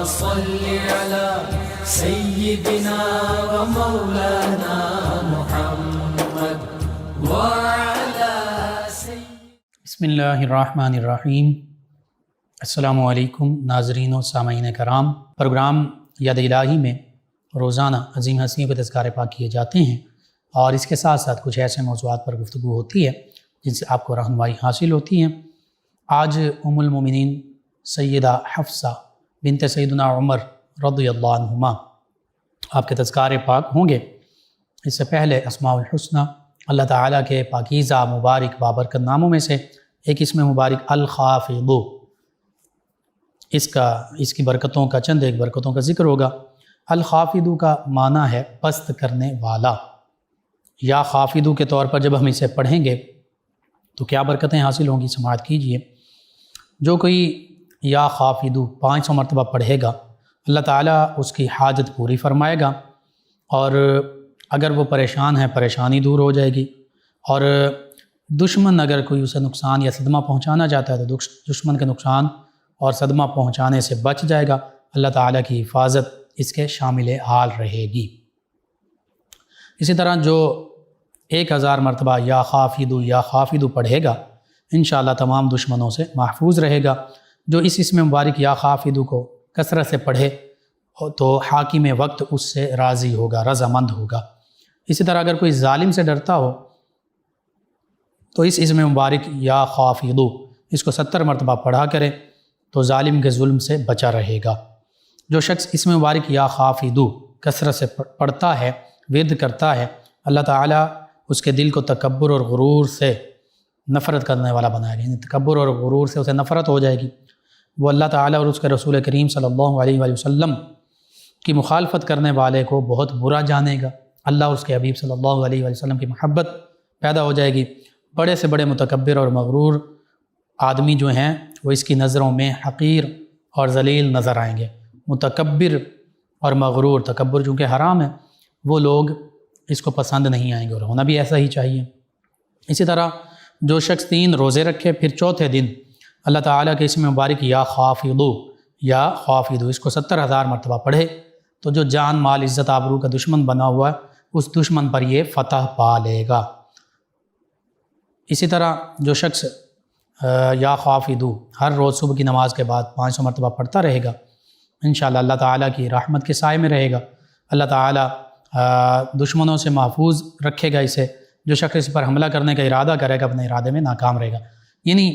صل على سيدنا ومولانا محمد وعلى بسم اللہ الرحمن الرحیم۔ السلام علیکم ناظرین و سامعین کرام۔ پروگرام یاد الہی میں روزانہ عظیم ہستیوں کے تذکارے پاک کیے جاتے ہیں اور اس کے ساتھ ساتھ کچھ ایسے موضوعات پر گفتگو ہوتی ہے جن سے آپ کو رہنمائی حاصل ہوتی ہے۔ آج ام المومنین سیدہ حفصہ بنت سیدنا عمر رضی اللہ عنہما آپ کے تذکارے پاک ہوں گے۔ اس سے پہلے اسماء الحسنہ اللہ تعالیٰ کے پاکیزہ مبارک بابرکت ناموں میں سے ایک اسم مبارک الخافض، اس کی برکتوں کا چند ایک برکتوں کا ذکر ہوگا۔ الخافض کا معنی ہے پست کرنے والا۔ یا خافض کے طور پر جب ہم اسے پڑھیں گے تو کیا برکتیں حاصل ہوں گی، سماعت کیجئے۔ جو کوئی یا خافض 500 مرتبہ پڑھے گا اللہ تعالیٰ اس کی حاجت پوری فرمائے گا، اور اگر وہ پریشان ہے پریشانی دور ہو جائے گی، اور دشمن اگر کوئی اسے نقصان یا صدمہ پہنچانا چاہتا ہے تو دشمن کے نقصان اور صدمہ پہنچانے سے بچ جائے گا۔ اللہ تعالیٰ کی حفاظت اس کے شامل حال رہے گی۔ اسی طرح جو 1000 مرتبہ یا خافض پڑھے گا انشاءاللہ تمام دشمنوں سے محفوظ رہے گا۔ جو اس اسم مبارک یا خافض کو کثرت سے پڑھے تو حاکم وقت اس سے راضی ہوگا، رضامند ہوگا۔ اسی طرح اگر کوئی ظالم سے ڈرتا ہو تو اس اسم مبارک یا خافض اس کو 70 مرتبہ پڑھا کرے تو ظالم کے ظلم سے بچا رہے گا۔ جو شخص اسم مبارک یا خافض کثرت سے پڑھتا ہے، ورد کرتا ہے، اللہ تعالیٰ اس کے دل کو تکبر اور غرور سے نفرت کرنے والا بنائے گا، یعنی تکبر اور غرور سے اسے نفرت ہو جائے گی۔ وہ اللہ تعالیٰ اور اس کے رسول کریم صلی اللہ علیہ وآلہ وسلم کی مخالفت کرنے والے کو بہت برا جانے گا۔ اللہ اور اس کے حبیب صلی اللہ علیہ وآلہ وسلم کی محبت پیدا ہو جائے گی۔ بڑے سے بڑے متکبر اور مغرور آدمی جو ہیں وہ اس کی نظروں میں حقیر اور ذلیل نظر آئیں گے۔ متکبر اور مغرور، تکبر چونکہ حرام ہے، وہ لوگ اس کو پسند نہیں آئیں گے، اور ہونا بھی ایسا ہی چاہیے۔ اسی طرح جو شخص 3 روزے رکھے پھر چوتھے دن اللہ تعالیٰ کے اسم مبارک یا خافض اس کو 70,000 مرتبہ پڑھے تو جو جان مال عزت آبرو کا دشمن بنا ہوا ہے اس دشمن پر یہ فتح پا لے گا۔ اسی طرح جو شخص یا خافض ہر روز صبح کی نماز کے بعد 500 مرتبہ پڑھتا رہے گا انشاءاللہ اللہ تعالیٰ کی رحمت کے سائے میں رہے گا۔ اللہ تعالیٰ دشمنوں سے محفوظ رکھے گا اسے۔ جو شخص اس پر حملہ کرنے کا ارادہ کرے گا اپنے ارادے میں ناکام رہے گا، یعنی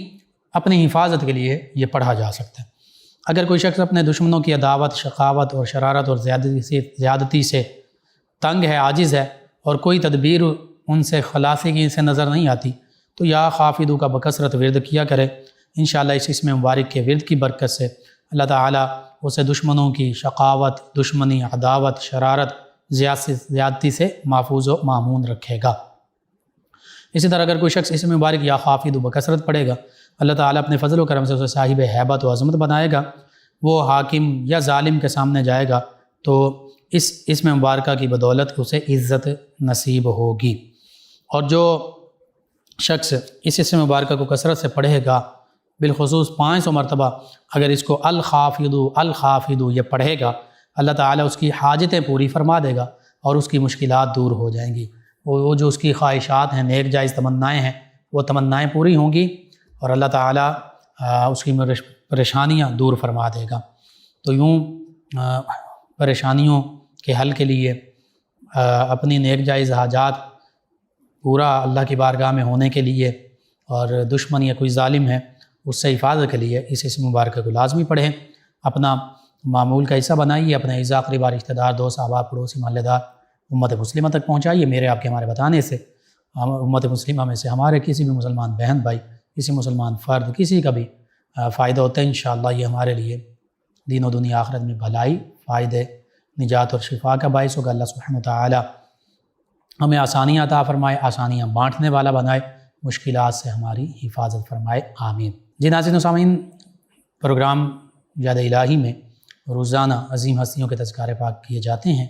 اپنی حفاظت کے لیے یہ پڑھا جا سکتا ہے۔ اگر کوئی شخص اپنے دشمنوں کی عداوت، شقاوت اور شرارت اور زیادتی سے تنگ ہے، عاجز ہے، اور کوئی تدبیر ان سے خلاصی کی سے نظر نہیں آتی تو یا خافض کا بکثرت ورد کیا کرے۔ انشاءاللہ اس اسم مبارک کے ورد کی برکت سے اللہ تعالیٰ اسے دشمنوں کی شقاوت، دشمنی، عداوت، شرارت، زیادتی سے محفوظ و مامون رکھے گا۔ اسی طرح اگر کوئی شخص اسم مبارک یا خافض بکثرت پڑھے گا اللہ تعالیٰ اپنے فضل و کرم سے اسے صاحب ہیبت و عظمت بنائے گا۔ وہ حاکم یا ظالم کے سامنے جائے گا تو اس اسم مبارکہ کی بدولت اسے عزت نصیب ہوگی۔ اور جو شخص اس اسم مبارکہ کو کثرت سے پڑھے گا بالخصوص 500 مرتبہ اگر اس کو الخافض یہ پڑھے گا اللہ تعالیٰ اس کی حاجتیں پوری فرما دے گا اور اس کی مشکلات دور ہو جائیں گی۔ وہ جو اس کی خواہشات ہیں، نیک جائز تمنائیں ہیں، وہ تمنائیں پوری ہوں گی اور اللہ تعالیٰ اس کی پریشانیاں دور فرما دے گا۔ تو یوں پریشانیوں کے حل کے لیے اپنی نیک جائز حاجات پورا اللہ کی بارگاہ میں ہونے کے لیے اور دشمن یا کوئی ظالم ہے اس سے حفاظت کے لیے اس اسم مبارکہ کو لازمی پڑھیں۔ اپنا معمول کا حصہ بنائیے، اپنے اعزاء قریبا رشتہ دار، دوست احباب، پڑوسی، محلے دار، امت مسلمہ تک پہنچائیے۔ میرے آپ کے ہمارے بتانے سے امت مسلمہ میں سے ہمارے کسی بھی مسلمان بہن بھائی، کسی مسلمان فرد، کسی کا بھی فائدہ ہوتا ہے انشاءاللہ یہ ہمارے لیے دین و دنیا آخرت میں بھلائی، فائدے، نجات اور شفا کا باعث ہوگا۔ اللہ سبحانہ وتعالی ہمیں آسانیاں عطا فرمائے، آسانیاں بانٹنے والا بنائے، مشکلات سے ہماری حفاظت فرمائے، آمین۔ جی ناظرین و سامعین، پروگرام یاد الہی میں روزانہ عظیم ہستیوں کے تذکارے پاک کیے جاتے ہیں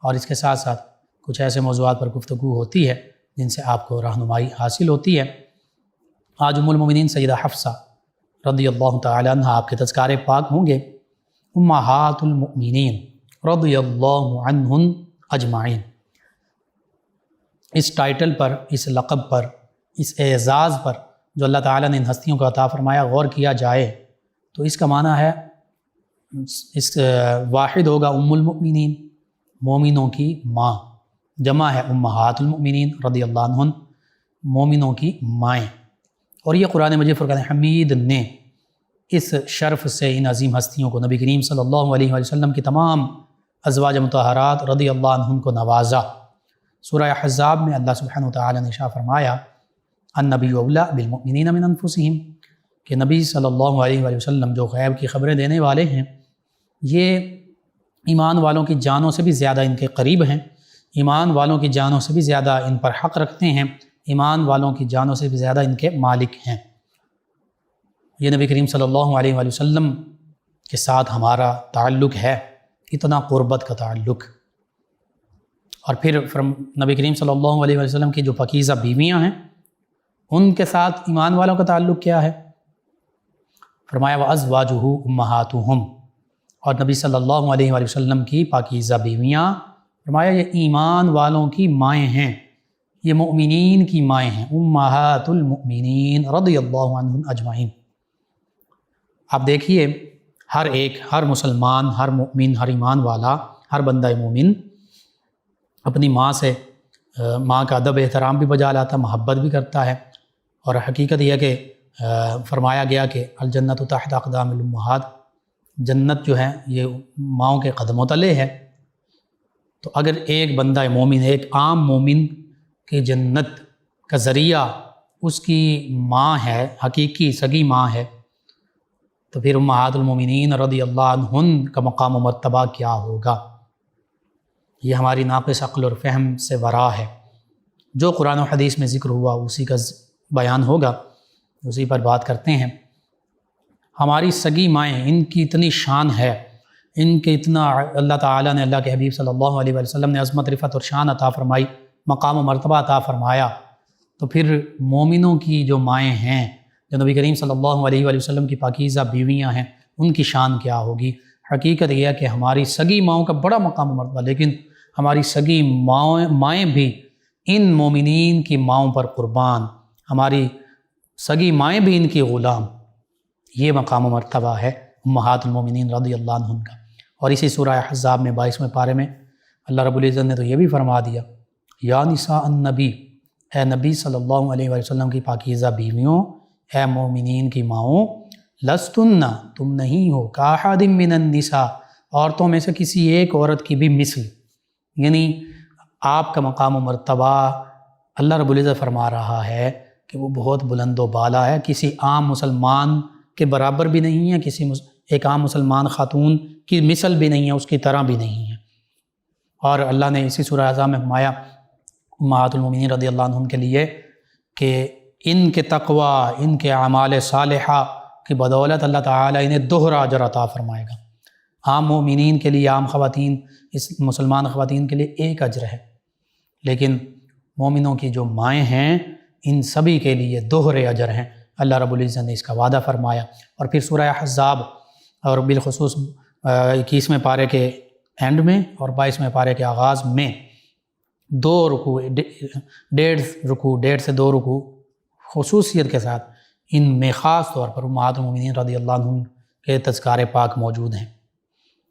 اور اس کے ساتھ ساتھ کچھ ایسے موضوعات پر گفتگو ہوتی ہے جن سے آپ کو رہنمائی حاصل ہوتی ہے۔ آج ام المومنین سیدہ حفصہ رضی اللہ تعالی عنہ آپ کے تذکارے پاک ہوں گے امہات المؤمنین رضی اللہ عنہن اجمعین۔ اس ٹائٹل پر، اس لقب پر، اس اعزاز پر جو اللہ تعالیٰ نے ان ہستیوں کو عطا فرمایا غور کیا جائے تو اس کا معنی ہے، اس واحد ہوگا ام المؤمنین، مومنوں کی ماں، جمع ہے امہات المؤمنین رضی اللہ عنہن، مومنوں کی مائیں۔ اور یہ قرآن مجید فرقان حمید نے اس شرف سے ان عظیم ہستیوں کو، نبی کریم صلی اللہ علیہ وسلم کی تمام ازواج مطہرات رضی اللہ عنہن کو نوازا۔ سورہ احزاب میں اللہ سبحانہ وتعالی نے ارشاد فرمایا النبی اولیٰ بالمؤمنین من انفسہم، کہ نبی صلی اللہ علیہ وسلم جو غیب کی خبریں دینے والے ہیں، یہ ایمان والوں کی جانوں سے بھی زیادہ ان کے قریب ہیں، ایمان والوں کی جانوں سے بھی زیادہ ان پر حق رکھتے ہیں، ایمان والوں کی جانوں سے بھی زیادہ ان کے مالک ہیں۔ یہ نبی کریم صلی اللہ علیہ وسلم کے ساتھ ہمارا تعلق ہے، اتنا قربت کا تعلق۔ اور پھر نبی کریم صلی اللہ علیہ وسلم کی جو پاکیزہ بیویاں ہیں ان کے ساتھ ایمان والوں کا تعلق کیا ہے؟ فرمایا وَأَزْوَاجُهُ أُمَّهَاتُهُمْ، اور نبی صلی اللہ علیہ وسلم کی پاکیزہ بیویاں، فرمایا یہ ایمان والوں کی مائیں ہیں، یہ مؤمنین کی مائیں ہیں، امہات المؤمنین رضی اللہ عنہم اجمعین۔ آپ دیکھیے ہر ایک، ہر مسلمان، ہر مؤمن، ہر ایمان والا، ہر بندہ مومن اپنی ماں سے، ماں کا ادب احترام بھی بجا لاتا، محبت بھی کرتا ہے۔ اور حقیقت یہ کہ فرمایا گیا کہ الجنت تحت اقدام الامہات، جنت جو ہے یہ ماؤں کے قدموں تلے ہے۔ تو اگر ایک بندہ مومن، ایک عام مومن کی جنت کا ذریعہ اس کی ماں ہے، حقیقی سگی ماں ہے، تو پھر امہات المومنین رضی اللہ عنہن کا مقام و مرتبہ کیا ہوگا؟ یہ ہماری ناقص عقل اور فہم سے ورا ہے۔ جو قرآن و حدیث میں ذکر ہوا اسی کا بیان ہوگا، اسی پر بات کرتے ہیں۔ ہماری سگی مائیں، ان کی اتنی شان ہے، ان کے اتنا اللہ تعالیٰ نے، اللہ کے حبیب صلی اللہ علیہ وسلم نے عظمت، رفعت اور شان عطا فرمائی، مقام و مرتبہ عطا فرمایا، تو پھر مومنوں کی جو مائیں ہیں، جو نبی کریم صلی اللہ علیہ وسلم کی پاکیزہ بیویاں ہیں، ان کی شان کیا ہوگی؟ حقیقت یہ ہے کہ ہماری سگی ماؤں کا بڑا مقام و مرتبہ، لیکن ہماری سگی مائیں بھی ان مومنین کی ماؤں پر قربان، ہماری سگی مائیں بھی ان کی غلام، یہ مقام و مرتبہ ہے امہات المومنین رضی اللہ عنہن کا۔ اور اسی سورہ احزاب میں 22ویں پارے میں اللہ رب العزت نے تو یہ بھی فرما دیا یا نساء النبی، اے نبی صلی اللہ علیہ وسلم کی پاکیزہ بیویوں، اے مومنین کی ماؤں، لستن، تم نہیں ہو کاحد من النساء، عورتوں میں سے کسی ایک عورت کی بھی مثل، یعنی آپ کا مقام و مرتبہ اللہ رب العزت فرما رہا ہے کہ وہ بہت بلند و بالا ہے، کسی عام مسلمان کے برابر بھی نہیں ہے، ایک عام مسلمان خاتون کی مثل بھی نہیں ہے، اس کی طرح بھی نہیں ہے۔ اور اللہ نے اسی سورہ احزاب میں فرمایا امہات المومنین رضی اللہ عنہم کے لیے کہ ان کے تقوی، ان کے اعمال صالحہ کی بدولت اللہ تعالیٰ انہیں دوہرا اجر عطا فرمائے گا۔ عام مومنین کے لیے، عام خواتین، اس مسلمان خواتین کے لیے ایک اجر ہے، لیکن مومنوں کی جو مائیں ہیں ان سبھی کے لیے دوہرے اجر ہیں، اللہ رب العزت نے اس کا وعدہ فرمایا۔ اور پھر سورہ احزاب اور بالخصوص 21ویں پارے کے اینڈ میں اور 22ویں پارے کے آغاز میں 2 رکوع، 1.5 سے 2 رکوع خصوصیت کے ساتھ ان میں خاص طور پر امہات المومنین رضی اللہ عنہم کے تذکار پاک موجود ہیں۔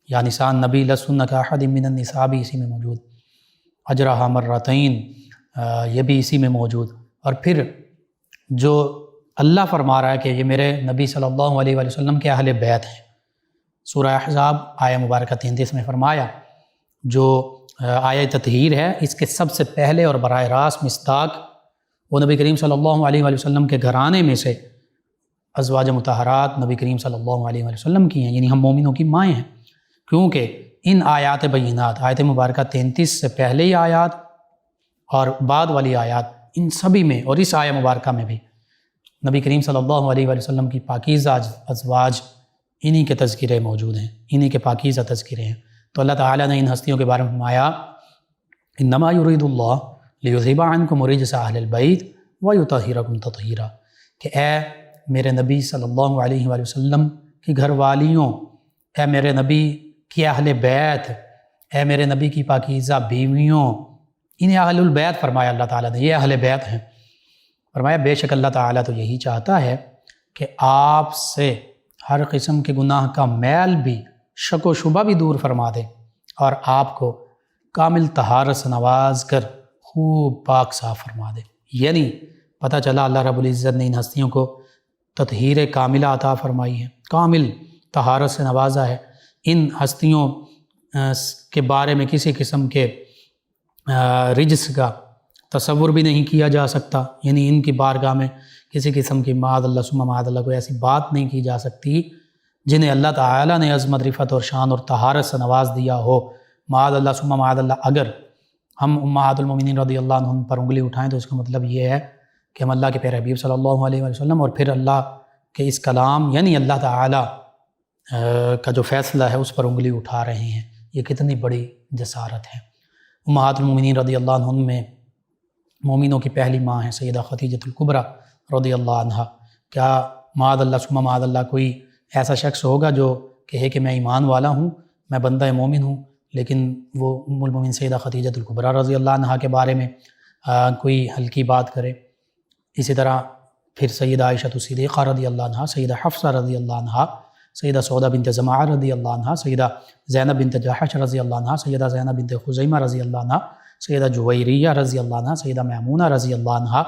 یا نساء النبی لستن کاحد من النساء بھی اسی میں موجود، اجرہا مرتین یہ بھی اسی میں موجود۔ اور پھر جو اللہ فرما رہا ہے کہ یہ میرے نبی صلی اللہ علیہ وسلم کے اہل بیت ہیں، سورہ احزاب آیہ مبارکہ 33 میں فرمایا، جو آیہ تطہیر ہے اس کے سب سے پہلے اور براہ راست مصداق وہ نبی کریم صلی اللہ علیہ وسلم کے گھرانے میں سے ازواج مطہرات نبی کریم صلی اللہ علیہ وسلم کی ہیں، یعنی ہم مومنوں کی مائیں ہیں، کیونکہ ان آیات بینات، آیت مبارکہ 33 سے پہلے ہی آیات اور بعد والی آیات، ان سبھی میں اور اس آیہ مبارکہ میں بھی نبی کریم صلی اللہ علیہ وسلم کی پاکیزہ ازواج انہی کے تذکرے موجود ہیں، انہی کے پاکیزہ تذکرے ہیں۔ تو اللہ تعالیٰ نے ان ہستیوں کے بارے میں فرمایا انما یرید اللہ لیذھب عنکم رجس اہل البیت ویطہرکم تطہیرا، کہ اے میرے نبی صلی اللہ علیہ وسلم کی گھر والیوں، اے میرے نبی کی اہل بیت، اے میرے نبی کی پاکیزہ بیویوں، انہیں اہل البیت فرمایا اللہ تعالیٰ نے، یہ اہل بیت ہیں۔ فرمایا بے شک اللہ تعالیٰ تو یہی چاہتا ہے کہ آپ سے ہر قسم کے گناہ کا میل بھی، شک و شبہ بھی دور فرما دے، اور آپ کو کامل طہارت سے نواز کر خوب پاک صاف فرما دے۔ یعنی پتہ چلا اللہ رب العزت نے ان ہستیوں کو تطہیر کاملہ عطا فرمائی ہے، کامل طہارت سے نوازا ہے۔ ان ہستیوں کے بارے میں کسی قسم کے رجس کا تصور بھی نہیں کیا جا سکتا، یعنی ان کی بارگاہ میں کسی قسم کی معاذ اللہ ثم معاذ اللہ کوئی ایسی بات نہیں کی جا سکتی جنہیں اللہ تعالیٰ نے عظمت، رفعت اور شان اور طہارت سے نواز دیا ہو۔ معاذ اللہ ثم معاذ اللہ، اگر ہم امہات المومنین رضی اللہ عنہم پر انگلی اٹھائیں تو اس کا مطلب یہ ہے کہ ہم اللہ کے پیارے حبیب صلی اللہ علیہ وسلم اور پھر اللہ کے اس کلام یعنی اللہ تعالیٰ کا جو فیصلہ ہے اس پر انگلی اٹھا رہے ہیں۔ یہ کتنی بڑی جسارت ہے۔ امہات المومنین رضی اللہ عنہم میں مومنوں کی پہلی ماں ہیں سیدہ خدیجۃ الکبریٰ رضی اللہ عنہا۔ کیا معاذ اللہ ثم معاذ اللہ کوئی ایسا شخص ہوگا جو کہے کہ میں ایمان والا ہوں، میں بندہ مومن ہوں، لیکن وہ ام المومنین سیدہ خدیجۃ الکبریٰ رضی اللہ عنہا کے بارے میں کوئی ہلکی بات کرے؟ اسی طرح پھر سیدہ عائشہ صدیقہ رضی اللہ عنہا، سیدہ حفصہ رضی اللہ عنہا، سیدہ سودہ بنت زمعہ رضی اللہ عنہا، سیدہ زینب بنت جحش رضی اللہ عنہا، سیدہ زینب بنت خزیمہ رضی اللہ عنہا، سیدہ جویریہ رضی اللہ عنہا، سیدہ میمونہ رضی اللہ عنہا،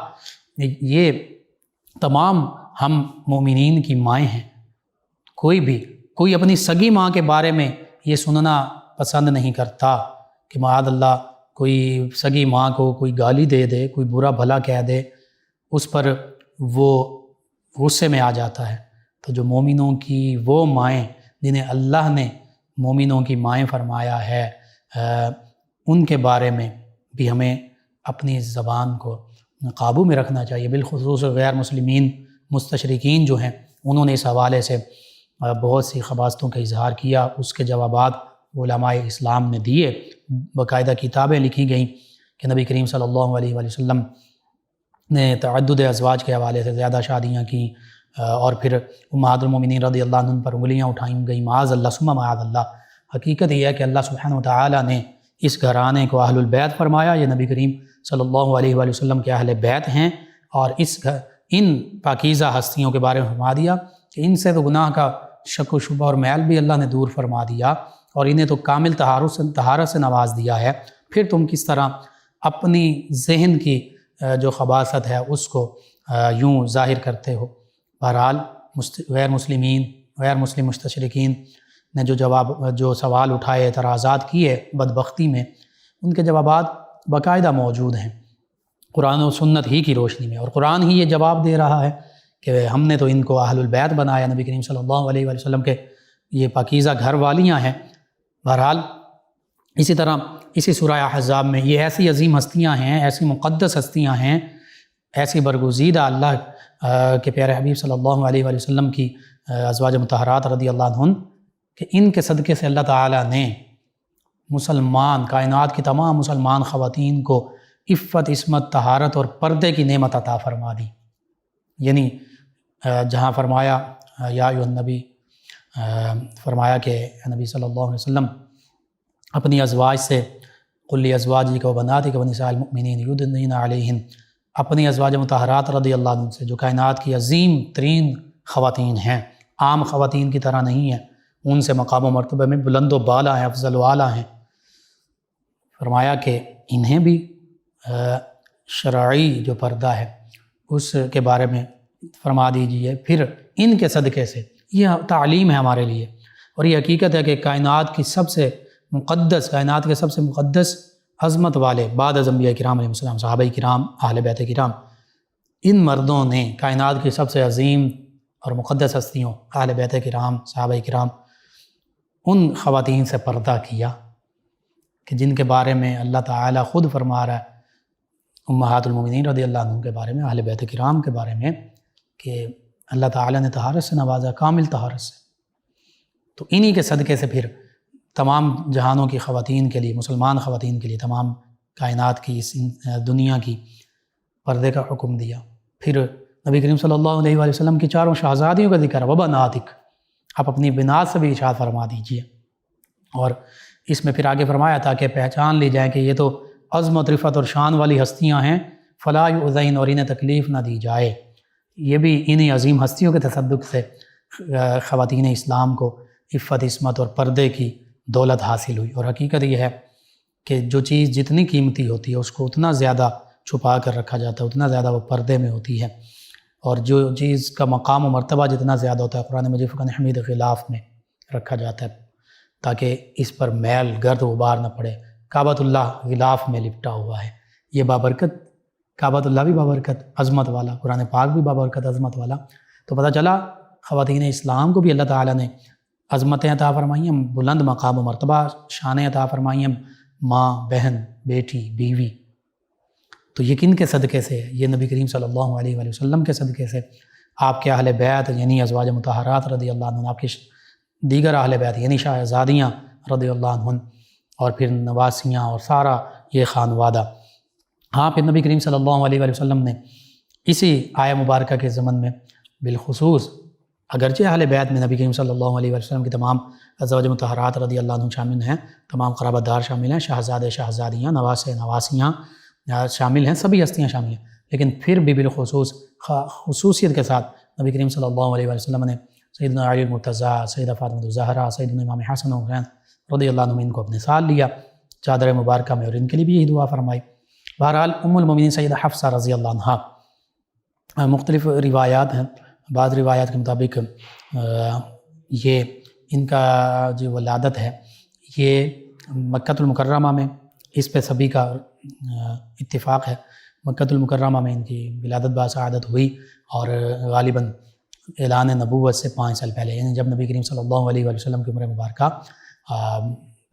یہ تمام ہم مومنین کی مائیں ہیں۔ کوئی اپنی سگی ماں کے بارے میں یہ سننا پسند نہیں کرتا کہ معاذ اللہ کوئی سگی ماں کو کوئی گالی دے دے، کوئی برا بھلا کہہ دے، اس پر وہ غصے میں آ جاتا ہے۔ تو جو مومنوں کی وہ مائیں جنہیں اللہ نے مومنوں کی مائیں فرمایا ہے، ان کے بارے میں بھی ہمیں اپنی زبان کو قابو میں رکھنا چاہیے۔ بالخصوص غیر مسلمین مستشرقین جو ہیں انہوں نے اس حوالے سے بہت سی خباثتوں کا اظہار کیا، اس کے جوابات علماء اسلام نے دیے، باقاعدہ کتابیں لکھی گئیں کہ نبی کریم صلی اللہ علیہ وآلہ وسلم نے تعدد ازواج کے حوالے سے زیادہ شادیاں کیں، اور پھر امہات المومنین رضی اللہ عنہم پر انگلیاں اٹھائیں گئیں، معاذ اللہ ثم معاذ اللہ۔ حقیقت یہ ہے کہ اللہ سبحانہ وتعالیٰ نے اس گھرانے کو اہل البیت فرمایا، یہ نبی کریم صلی اللہ علیہ وآلہ وسلم کے اہل بیت ہیں، اور ان پاکیزہ ہستیوں کے بارے میں فرما دیا کہ ان سے تو گناہ کا شک و شبہ اور میل بھی اللہ نے دور فرما دیا، اور انہیں تو کامل طہارت سے نواز دیا ہے۔ پھر تم کس طرح اپنی ذہن کی جو خباثت ہے اس کو یوں ظاہر کرتے ہو؟ بہرحال غیر مسلم مستشرقین نے جو سوال اٹھائے، اعتراضات کیے بدبختی میں، ان کے جوابات باقاعدہ موجود ہیں قرآن و سنت ہی کی روشنی میں، اور قرآن ہی یہ جواب دے رہا ہے کہ ہم نے تو ان کو اہل البیت بنایا، نبی کریم صلی اللہ علیہ وآلہ وسلم کے یہ پاکیزہ گھر والیاں ہیں۔ بہرحال اسی طرح اسی سورہ احزاب میں یہ ایسی عظیم ہستیاں ہیں، ایسی مقدس ہستیاں ہیں، ایسی برگزیدہ اللہ کے پیارے حبیب صلی اللہ علیہ وآلہ وسلم کی ازواج مطہرات رضی اللہ عنہن، کہ ان کے صدقے سے اللہ تعالیٰ نے کائنات کی تمام مسلمان خواتین کو عفت، عصمت، طہارت اور پردے کی نعمت عطا فرما دی۔ یعنی جہاں فرمایا یا ایھا النبی، فرمایا کہ نبی صلی اللہ علیہ وسلم اپنی ازواج سے قل لازواجک وبناتک ونساء المؤمنین یدنین علیہن، اپنی ازواج مطہرات رضی اللہ عنہ سے جو کائنات کی عظیم ترین خواتین ہیں، عام خواتین کی طرح نہیں ہیں، ان سے مقام و مرتبہ میں بلند و بالا ہیں، افضل و اعلیٰ ہیں۔ فرمایا کہ انہیں بھی شرعی جو پردہ ہے اس کے بارے میں فرما دیجیے۔ پھر ان کے صدقے سے یہ تعلیم ہے ہمارے لیے، اور یہ حقیقت ہے کہ کائنات کے سب سے مقدس عظمت والے بعد از انبیاء کرام علیہ السلام، صحابہ کرام، اہل بیت کرام، ان مردوں نے کائنات کی سب سے عظیم اور مقدس ہستیوں اہل بیت کرام، صحابہ کرام، ان خواتین سے پردہ کیا کہ جن کے بارے میں اللہ تعالیٰ خود فرما رہا ہے امہات المومنین رضی اللہ عنہ کے بارے میں، اہل بیت کرام کے بارے میں، کہ اللہ تعالیٰ نے طہارت سے نوازا، کامل طہارت سے۔ تو انہی کے صدقے سے پھر تمام جہانوں کی خواتین کے لیے، مسلمان خواتین کے لیے، تمام کائنات کی، اس دنیا کی پردے کا حکم دیا۔ پھر نبی کریم صلی اللہ علیہ وآلہ وسلم کی چاروں شہزادیوں کا ذکر، وبناتک، آپ اپنی بنا سے بھی ارشاد فرما دیجئے۔ اور اس میں پھر آگے فرمایا تھا کہ پہچان لی جائے کہ یہ تو عظمت، رفعت اور شان والی ہستیاں ہیں، فلا یؤذین، اور انہیں تکلیف نہ دی جائے۔ یہ بھی انہی عظیم ہستیوں کے تصدق سے خواتین اسلام کو عفت، عصمت اور پردے کی دولت حاصل ہوئی۔ اور حقیقت یہ ہے کہ جو چیز جتنی قیمتی ہوتی ہے اس کو اتنا زیادہ چھپا کر رکھا جاتا ہے، اتنا زیادہ وہ پردے میں ہوتی ہے، اور جو چیز کا مقام و مرتبہ جتنا زیادہ ہوتا ہے قرآن مجید فرقان حمید غلاف میں رکھا جاتا ہے تاکہ اس پر میل، گرد و غبار نہ پڑے۔ کعبۃ اللہ غلاف میں لپٹا ہوا ہے، یہ بابرکت کعبۃ اللہ بھی بابرکت عظمت والا، قرآن پاک بھی بابرکت عظمت والا۔ تو پتہ چلا خواتین اسلام کو بھی اللہ تعالیٰ نے عظمتیں عطا فرمائی ہیں، بلند مقام و مرتبہ، شانیں عطا فرمائی ہیں، ماں، بہن، بیٹی، بیوی۔ تو یہ کن کے صدقے سے ہے؟ یہ نبی کریم صلی اللہ علیہ وآلہ وسلم کے صدقے سے، آپ کے اہل بیت یعنی ازواج مطہرات رضی اللہ عنہ، آپ کے دیگر اہل بیت یعنی شاہزادیاں رضی اللہ عنہ، اور پھر نواسیاں اور سارا یہ خانوادہ۔ ہاں، پھر نبی کریم صلی اللہ علیہ وآلہ وسلم نے اسی آیہ مبارکہ کے ضمن میں بالخصوص، اگرچہ اہل بیت میں نبی کریم صلی اللہ علیہ وآلہ وسلم کی تمام ازواج مطہرات رضی اللہ عنہ شامل ہیں، تمام قرابت دار شامل ہیں، شہزادے، شہزادیاں، نواسے، نواسیاں شامل ہیں، سبھی ہستیاں شامل ہیں، لیکن پھر بھی بالخصوص خصوصیت کے ساتھ نبی کریم صلی اللہ علیہ وآلہ وسلم نے سیدنا علی المرتضیٰ، سیدہ فاطمہ الزہرا، سیدنا امام حسن و حسین رضی اللہ عنہ ان کو اپنے ساتھ لیا چادر مبارکہ میں، اور ان کے لیے بھی یہی دعا فرمائی۔ بہرحال ام المومنین سیدہ حفصہ رضی اللہ عنہ، مختلف روایات ہیں، بعض روایات کے مطابق یہ ان کا جو ولادت ہے یہ مکہ المکرمہ میں، اس پہ سبھی کا اتفاق ہے، مکہ المکرمہ میں ان کی ولادت باسعادت ہوئی، اور غالباً اعلان نبوت سے 5 سال پہلے، یعنی جب نبی کریم صلی اللہ علیہ وآلہ وسلم کی عمر مبارکہ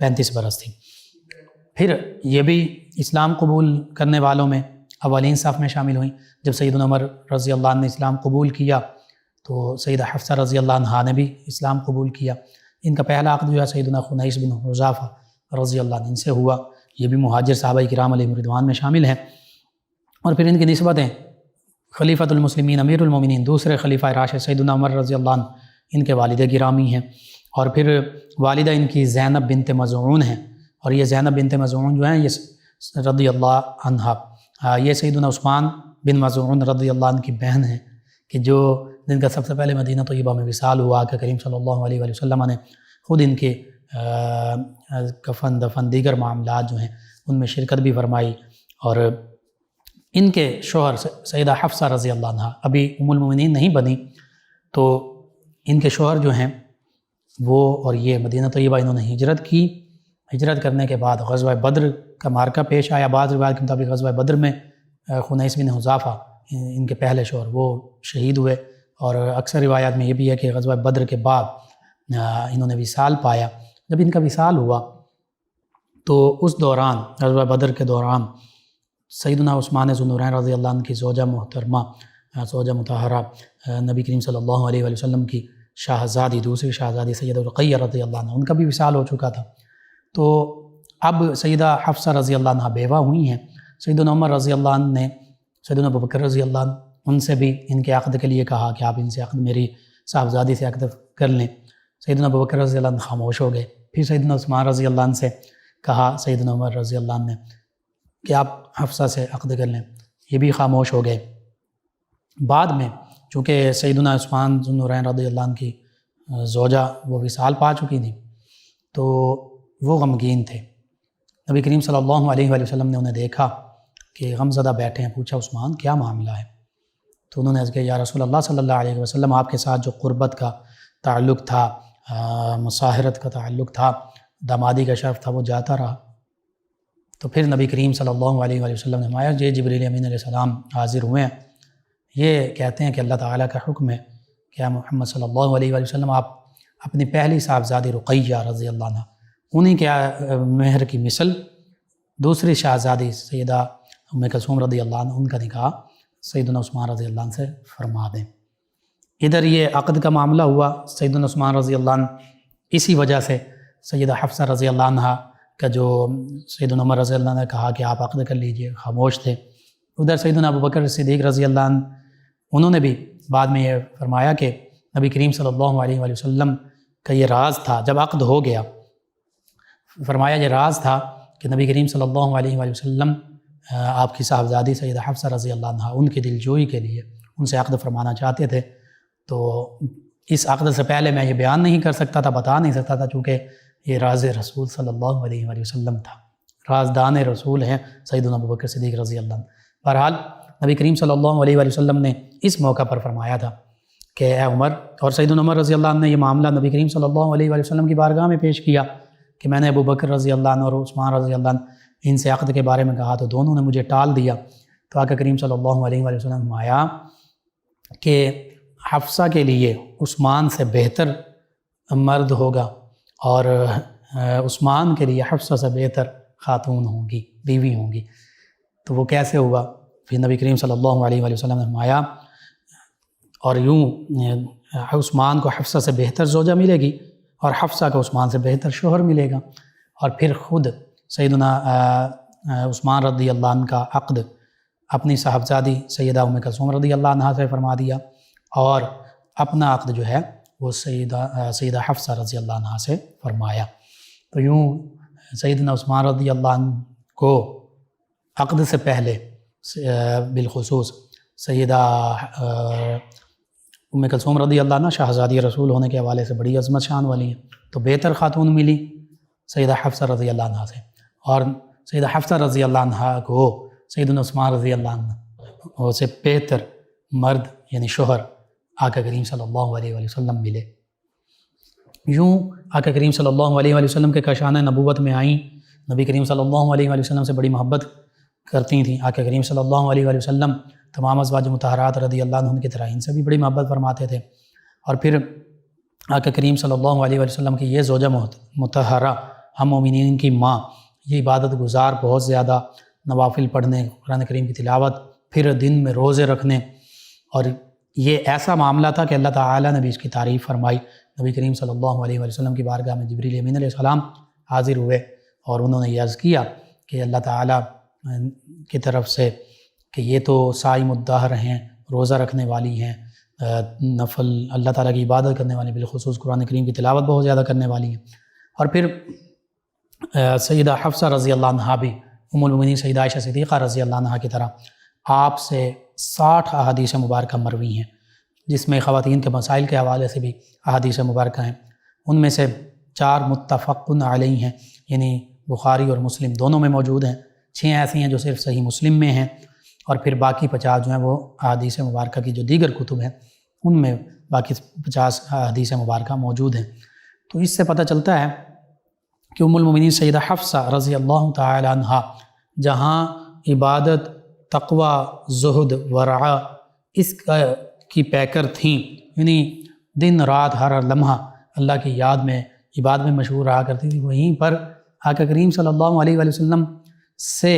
35 برس تھی۔ پھر یہ بھی اسلام قبول کرنے والوں میں اولین صف میں شامل ہوئیں۔ جب سیدنا عمر رضی اللہ عنہ نے اسلام قبول کیا تو سیدہ حفصہ رضی اللہ عنہ نے بھی اسلام قبول کیا۔ ان کا پہلا عقد جو ہے سیدنا خنیس بن حذافہ رضی اللہ عنہ ان سے ہوا، یہ بھی مہاجر صحابہ کرام علیہم رضوان میں شامل ہیں۔ اور پھر ان کی نسبتیں خلیفۃ المسلمین، امیر المومنین، دوسرے خلیفہ راشد سیدنا عمر رضی اللہ عنہ، ان کے والد گرامی ہیں، اور پھر والدہ ان کی زینب بنت مظعون ہیں، اور یہ زینب بنت مظعون جو ہیں یہ رضی اللہ عنہا، یہ سیدنا عثمان بن مظعون رضی اللہ عنہ کی بہن ہیں، کہ جو جن کا سب سے پہلے مدینہ طیبہ میں وصال ہوا کہ کریم صلی اللہ علیہ وآلہ وسلم نے خود ان کے کفن دفن دیگر معاملات جو ہیں ان میں شرکت بھی فرمائی۔ اور ان کے شوہر سیدہ حفصہ رضی اللہ عنہ ابھی ام المومنین نہیں بنی، تو ان کے شوہر جو ہیں وہ اور یہ مدینہ طیبہ انہوں نے ہجرت کی۔ ہجرت کرنے کے بعد غزوہ بدر کا معرکہ پیش آیا، بعض روایت کے مطابق غزوہ بدر میں خنیس بن حذافہ ان کے پہلے شوہر وہ شہید ہوئے، اور اکثر روایات میں یہ بھی ہے کہ غزوہ بدر کے بعد انہوں نے وصال پایا۔ جب ان کا وصال ہوا تو اس دوران، غزوہ بدر کے دوران، سیدنا عثمان ذو النورین رضی اللہ عنہ کی زوجہ محترمہ، زوجہ مطہرہ، نبی کریم صلی اللہ علیہ وآلہ وسلم کی شہزادی، دوسری شہزادی سیدہ رقیہ رضی اللہ عنہ، ان کا بھی وصال ہو چکا تھا۔ تو اب سیدہ حفصہ رضی اللہ عنہ بیوہ ہوئی ہیں۔ سیدنا عمر رضی اللہ عنہ نے سیدنا ابوبکر رضی اللہ عنہ ان سے بھی ان کے عقد کے لیے کہا کہ آپ ان سے عقد، میری صاحبزادی سے عقد کر لیں۔ سیدنا ابوبکر رضی اللہ عنہ خاموش ہو گئے۔ پھر سیدنا عثمان رضی اللہ عنہ سے کہا سیدنا عمر رضی اللہ عنہ نے کہ آپ حفصہ سے عقد کر لیں، یہ بھی خاموش ہو گئے۔ بعد میں چونکہ سیدنا عثمان ذو النورین رضی اللہ عنہ کی زوجہ وہ وصال پا چکی تھی تو وہ غمگین تھے۔ نبی کریم صلی اللہ علیہ وآلہ وسلم نے انہیں دیکھا کہ غم زدہ بیٹھے ہیں، پوچھا عثمان کیا معاملہ ہے؟ تو انہوں نے عرض کیا یا رسول اللہ صلی اللہ علیہ وسلم، آپ کے ساتھ جو قربت کا تعلق تھا، مصاہرت کا تعلق تھا، دامادی کا شرف تھا، وہ جاتا رہا۔ تو پھر نبی کریم صلی اللہ علیہ وآلہ وسلم نے فرمایا یہ جبریل امین علیہ السلام حاضر ہوئے ہیں، یہ کہتے ہیں کہ اللہ تعالیٰ کا حکم ہے کہ محمد صلی اللہ علیہ وآلہ وسلم آپ اپنی پہلی صاحبزادی رقیہ رضی اللہ عنہ، انہی کے مہر کی مثل دوسری شہزادی سیدہ ام کلثوم رضی اللہ عنہ، ان کا نکاح سیدنا عثمان رضی اللہ عنہ سے فرما دیں۔ ادھر یہ عقد کا معاملہ ہوا، سیدنا عثمان رضی اللہ عنہ اسی وجہ سے سیدہ حفصہ رضی اللہ عنہ کا جو سیدنا عمر رضی اللہ عنہ نے کہا کہ آپ عقد کر لیجئے، خاموش تھے۔ ادھر سیدنا ابوبکر صدیق رضی اللہ عنہ انہوں نے بھی بعد میں یہ فرمایا کہ نبی کریم صلی اللہ علیہ وآلہ وسلم کا یہ راز تھا جب عقد ہو گیا. فرمایا یہ راز تھا کہ نبی کریم صلی اللہ علیہ وآلہ وسلم آپ کی صاحبزادی سیدہ حفصہ رضی اللہ عنہا ان کی دلجوئی کے لیے ان سے عقد فرمانا چاہتے تھے. تو اس عقد سے پہلے میں یہ بیان نہیں کر سکتا تھا، بتا نہیں سکتا تھا، چونکہ یہ راز رسول صلی اللہ علیہ وآلہ وسلم تھا. رازدان رسول ہیں سیدنا ابوبکر صدیق رضی اللہ عنہ. بہرحال نبی کریم صلی اللہ علیہ وآلہ وسلم نے اس موقع پر فرمایا تھا کہ اے عمر، اور سیدنا عمر رضی اللہ عنہ نے یہ معاملہ نبی کریم صلی اللہ علیہ وآلہ وسلم کی بارگاہ میں پیش کیا کہ میں نے ابوبکر رضی اللہ عنہ اور عثمان رضی اللہ عنہ ان سے عقد کے بارے میں کہا تو دونوں نے مجھے ٹال دیا. تو آقا کریم صلی اللہ علیہ وآلہ وسلم نے فرمایا کہ حفصہ کے لیے عثمان سے بہتر مرد ہوگا اور عثمان کے لیے حفصہ سے بہتر خاتون ہوں گی، بیوی ہوں گی. تو وہ کیسے ہوا؟ پھر نبی کریم صلی اللہ علیہ وآلہ وسلم نے فرمایا اور یوں عثمان کو حفصہ سے بہتر زوجہ ملے گی اور حفصہ کو عثمان سے بہتر شوہر ملے گا. اور پھر خود سیدنا عثمان رضی اللہ عنہ کا عقد اپنی صاحبزادی سیدہ ام کلثوم رضی اللہ عنہ سے فرما دیا اور اپنا عقد جو ہے وہ سیدہ حفصہ رضی اللہ عنہ سے فرمایا. تو یوں سیدنا عثمان رضی اللہ عنہ کو عقد سے پہلے بالخصوص سیدہ ام کلثوم رضی اللہ عنہ شہزادی رسول ہونے کے حوالے سے بڑی عظمت شان والی ہیں، تو بہتر خاتون ملی سیدہ حفصہ رضی اللہ عنہ سے، اور سیدہ حفصہ رضی اللہ عنہ کو سیدنا عثمان رضی اللہ عنہ سے بہتر مرد یعنی شوہر آقا کریم صلی اللہ علیہ وآلہ وسلم ملے. یوں آقا کریم صلی اللہ علیہ وآلہ وسلم کے کاشانہ نبوت میں آئیں. نبی کریم صلی اللہ علیہ وآلہ وسلم سے بڑی محبت کرتی تھیں. آقا کریم صلی اللہ علیہ وآلہ وسلم تمام ازواج مطہرات رضی اللہ عنہ کی طرح ان سے بھی بڑی محبت فرماتے تھے. اور پھر آقا کریم صلی اللہ علیہ وآلہ وسلم کی یہ زوجہ مطہرہ ہم مومنین کی ماں، یہ عبادت گزار، بہت زیادہ نوافل پڑھنے، قرآن کریم کی تلاوت، پھر دن میں روزے رکھنے، اور یہ ایسا معاملہ تھا کہ اللہ تعالیٰ نے بھی اس کی تعریف فرمائی. نبی کریم صلی اللہ علیہ وآلہ وسلم کی بارگاہ میں جبریل امین علیہ السلام حاضر ہوئے اور انہوں نے یہ عرض کیا کہ اللہ تعالیٰ کی طرف سے کہ یہ تو صائم الدہر ہیں، روزہ رکھنے والی ہیں، نفل اللہ تعالیٰ کی عبادت کرنے والی، بالخصوص قرآن کریم کی تلاوت بہت زیادہ کرنے والی ہیں. اور پھر سیدہ حفصہ رضی اللہ عنہ بھی ام المؤمنین سیدہ عائشہ صدیقہ رضی اللہ عنہ کی طرح آپ سے 60 احادیث مبارکہ مروی ہیں، جس میں خواتین کے مسائل کے حوالے سے بھی احادیث مبارکہ ہیں. ان میں سے 4 متفق علیہ ہیں، یعنی بخاری اور مسلم دونوں میں موجود ہیں. 6 ایسی ہیں جو صرف صحیح مسلم میں ہیں، اور پھر باقی 50 جو ہیں وہ احادیث مبارکہ کی جو دیگر کتب ہیں ان میں باقی 50 احادیث مبارکہ موجود ہیں. تو اس سے پتہ چلتا ہے کہ ام المؤمنین سیدہ حفصہ رضی اللہ تعالی عنہ جہاں عبادت، تقوی، زہد، ورع اس کی پیکر تھیں، یعنی دن رات ہر لمحہ اللہ کی یاد میں عبادت میں مشغول رہا کرتی تھی، وہیں پر آقا کریم صلی اللہ علیہ وآلہ وسلم سے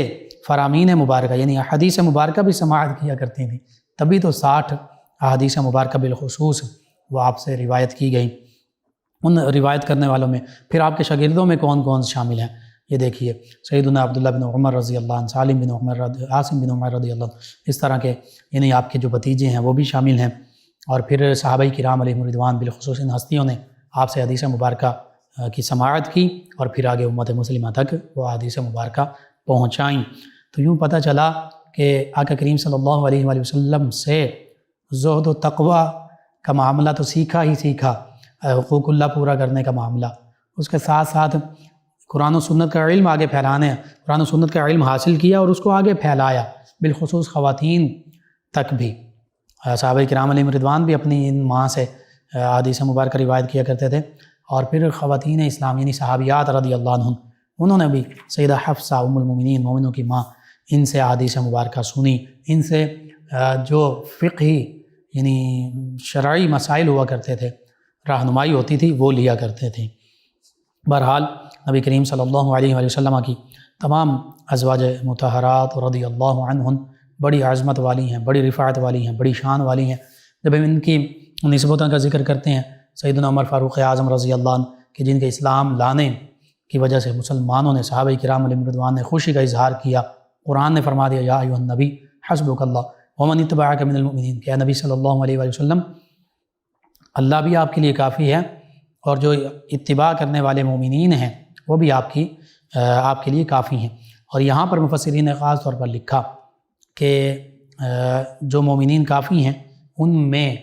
فرامین مبارکہ یعنی احادیث مبارکہ بھی سماعت کیا کرتی تھیں. تبھی تو 60 احادیث مبارکہ بالخصوص وہ آپ سے روایت کی گئی. ان روایت کرنے والوں میں پھر آپ کے شاگردوں میں کون کون شامل ہیں یہ دیکھیے. سیدنا عبداللہ بن عمر رضی اللہ عنہ، سالم بن عمر، عاصم بن عمر رضی اللہ عنہ، اس طرح کے یعنی آپ کے جو بھتیجے ہیں وہ بھی شامل ہیں. اور پھر صحابہ کرام علیہم رضوان بالخصوص ان ہستیوں نے آپ سے حدیث مبارکہ کی سماعت کی اور پھر آگے امت مسلمہ تک وہ حدیث مبارکہ پہنچائیں. تو یوں پتہ چلا کہ آقا کریم صلی اللہ علیہ وآلہ وسلم سے زہد و تقوی کا معاملہ تو سیکھا ہی سیکھا، حقوق اللہ پورا کرنے کا معاملہ، اس کے ساتھ ساتھ قرآن و سنت کا علم آگے پھیلانے، قرآن و سنت کا علم حاصل کیا اور اس کو آگے پھیلایا، بالخصوص خواتین تک بھی. صحابہ کرام علیہم رضوان بھی اپنی ان ماں سے حدیث مبارکہ روایت کیا کرتے تھے، اور پھر خواتین اسلام یعنی صحابیات رضی اللہ عنہم انہوں نے بھی سیدہ حفصہ ام المؤمنین مومنوں کی ماں ان سے حدیث مبارکہ سنی، ان سے جو فقہی یعنی شرعی مسائل ہوا کرتے تھے، رہنمائی ہوتی تھی وہ لیا کرتے تھے. بہرحال نبی کریم صلی اللہ علیہ وآلہ وسلم کی تمام ازواج مطہرات رضی اللہ عنہن بڑی عظمت والی ہیں، بڑی رفاعت والی ہیں، بڑی شان والی ہیں. جب ہم ان کی نسبتوں کا ذکر کرتے ہیں، سیدنا عمر فاروق اعظم رضی اللہ عنہ کہ جن کے اسلام لانے کی وجہ سے مسلمانوں نے، صحابہ کرام علیہم رضوان نے خوشی کا اظہار کیا. قرآن نے فرما دیا یا ایھا النبی حسبک اللہ ومن اتبعک من المؤمنین کہ اے نبی صلی اللہ علیہ وآلہ وسلم اللہ بھی آپ کے لیے کافی ہے اور جو اتباع کرنے والے مومنین ہیں وہ بھی آپ کے لیے کافی ہیں۔ اور یہاں پر مفسرین نے خاص طور پر لکھا کہ جو مومنین کافی ہیں ان میں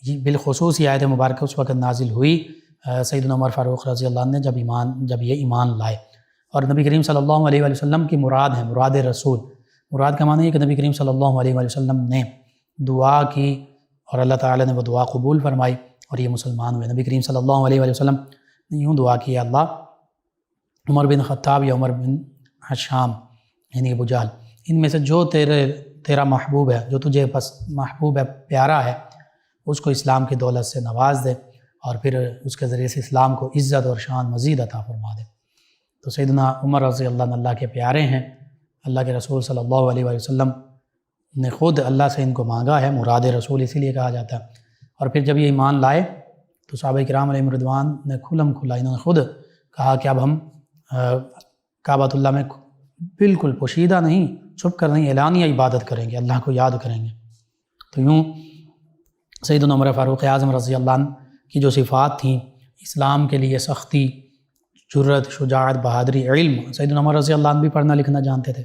بالخصوص یہ آیت مبارکہ اس وقت نازل ہوئی سیدنا عمر فاروق رضی اللہ عنہ نے جب یہ ایمان لائے۔ اور نبی کریم صلی اللہ علیہ وآلہ وسلم کی مراد ہے، مراد رسول، مراد کا معنی ہے کہ نبی کریم صلی اللہ علیہ وآلہ وسلم نے دعا کی اور اللہ تعالیٰ نے وہ دعا قبول فرمائی اور یہ مسلمان ہوئے۔ نبی کریم صلی اللہ علیہ وآلہ وسلم نے یوں دعا کی، اللہ عمر بن خطاب یا عمر بن حشام یعنی ابو جہل، ان میں سے جو تیرا محبوب ہے، جو تجھے بس محبوب ہے، پیارا ہے، اس کو اسلام کی دولت سے نواز دے اور پھر اس کے ذریعے سے اسلام کو عزت اور شان مزید عطا فرما دے۔ تو سیدنا عمر رضی اللہ عنہ اللہ کے پیارے ہیں، اللہ کے رسول صلی اللہ علیہ وآلہ وسلم نے خود اللہ سے ان کو مانگا ہے، مراد رسول اسی لیے کہا جاتا ہے۔ اور پھر جب یہ ایمان لائے تو صحابہ کرام علیہم رضوان نے کھلم کھلا انہوں نے خود کہا کہ اب ہم کعبۃ اللہ میں بالکل پوشیدہ نہیں، چھپ کر نہیں، اعلانیہ عبادت کریں گے، اللہ کو یاد کریں گے۔ تو یوں سیدنا عمر فاروق اعظم رضی اللہ عنہ کی جو صفات تھیں، اسلام کے لیے سختی، جرت، شجاعت، بہادری، علم، سیدنا عمر رضی اللہ عنہ بھی پڑھنا لکھنا جانتے تھے،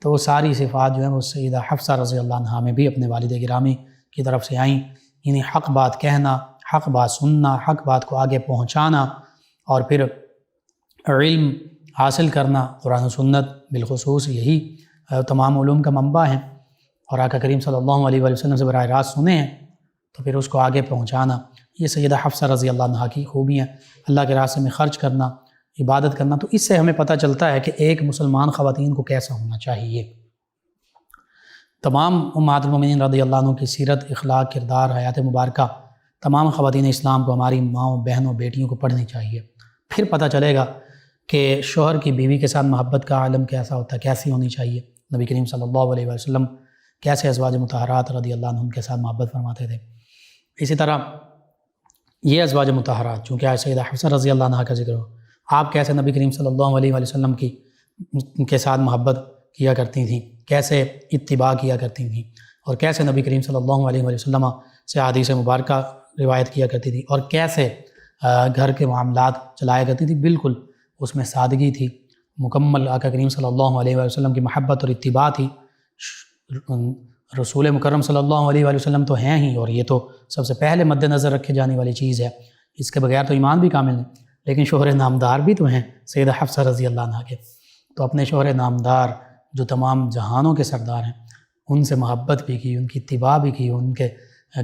تو وہ ساری صفات جو ہیں وہ سیدہ حفصہ رضی اللہ عنہ میں بھی اپنے والد گرامی کی طرف سے آئیں، یعنی حق بات کہنا، حق بات سننا، حق بات کو آگے پہنچانا، اور پھر علم حاصل کرنا، قرآن و سنت بالخصوص یہی تمام علوم کا منبع ہیں، اور آقا کریم صلی اللہ علیہ وآلہ وسلم سے براہ راست سنے ہیں تو پھر اس کو آگے پہنچانا، یہ سیدہ حفصہ رضی اللہ عنہ کی خوبیاں، اللہ کے راستے میں خرچ کرنا، عبادت کرنا۔ تو اس سے ہمیں پتہ چلتا ہے کہ ایک مسلمان خواتین کو کیسا ہونا چاہیے۔ تمام امہات المومنین رضی اللہ عنہ کی سیرت، اخلاق، کردار، حیات مبارکہ تمام خواتین اسلام کو، ہماری ماؤں، بہنوں، بیٹیوں کو پڑھنی چاہیے۔ پھر پتہ چلے گا کہ شوہر کی بیوی کے ساتھ محبت کا عالم کیسا ہوتا ہے، کیسی ہونی چاہیے۔ نبی کریم صلی اللہ علیہ وسلم کیسے ازواج مطہرات رضی اللہ عنہم کے ساتھ محبت فرماتے تھے۔ اسی طرح یہ ازواج مطہرات، چونکہ آج سیدہ حفصہ رضی اللہ عنہ کا ذکر ہو، آپ کیسے نبی کریم صلی اللہ علیہ وسلم کے ساتھ محبت کیا کرتی تھیں، کیسے اتباع کیا کرتی تھیں، اور کیسے نبی کریم صلی اللہ علیہ وسلم سے حدیث مبارکہ روایت کیا کرتی تھی، اور کیسے گھر کے معاملات چلایا کرتی تھی، بالکل اس میں سادگی تھی، مکمل آقا کریم صلی اللہ علیہ وسلم کی محبت اور اتباع تھی۔ رسول مکرم صلی اللہ علیہ وسلم تو ہیں ہی، اور یہ تو سب سے پہلے مد نظر رکھے جانے والی چیز ہے، اس کے بغیر تو ایمان بھی کامل نہیں، لیکن شوہر نامدار بھی تو ہیں سیدہ حفصہ رضی اللہ عنہ کے، تو اپنے شوہر نامدار جو تمام جہانوں کے سردار ہیں ان سے محبت بھی کی، ان کی اتباع بھی کی، ان کے